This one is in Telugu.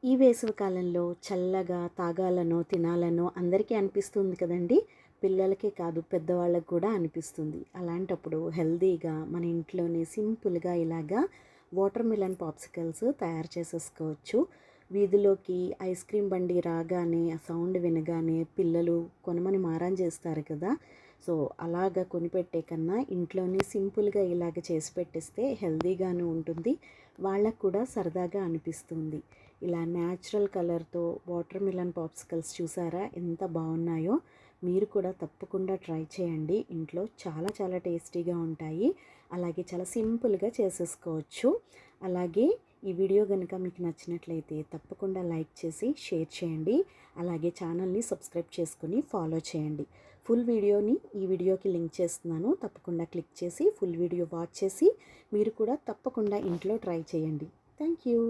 ఈ వేసవి కాలంలో చల్లగా తాగాలనో, తినాలనో అందరికీ అనిపిస్తుంది కదండీ! పిల్లలకే కాదు పెద్దవాళ్ళకి కూడా అనిపిస్తుంది. అలాంటప్పుడు హెల్తీగా మన ఇంట్లోనే సింపుల్‌గా ఇలాగా వాటర్ మిలన్ పాప్సికల్స్ తయారు చేసేసుకోవచ్చు. వీధిలోకి ఐస్ క్రీమ్ బండి రాగానే, ఆ సౌండ్ వినగానే పిల్లలు కొనమని మారం చేస్తారు కదా! సో, అలాగా కొనిపెట్టే కన్నా ఇంట్లోనే సింపుల్‌గా ఇలాగ చేసి పెట్టేస్తే హెల్తీగాను ఉంటుంది. వాళ్ళకి కూడా సరదాగా అనిపిస్తుంది. ఇలా న్యాచురల్ కలర్‌తో వాటర్ మిలన్ పాప్సికల్స్ చూసారా ఎంత బాగున్నాయో! మీరు కూడా తప్పకుండా ట్రై చేయండి. ఇంట్లో చాలా చాలా టేస్టీగా ఉంటాయి. అలాగే చాలా సింపుల్‌గా చేసేసుకోవచ్చు. అలాగే ఈ వీడియో గనుక మీకు నచ్చినట్లయితే తప్పకుండా లైక్ చేసి షేర్ చేయండి. అలాగే ఛానల్‌ని సబ్స్క్రైబ్ చేసుకొని ఫాలో చేయండి. ఫుల్ వీడియోని ఈ వీడియోకి లింక్ చేస్తున్నాను. తప్పకుండా క్లిక్ చేసి ఫుల్ వీడియో వాచ్ చేసి మీరు కూడా తప్పకుండా ఇంట్లో ట్రై చేయండి. Thank you.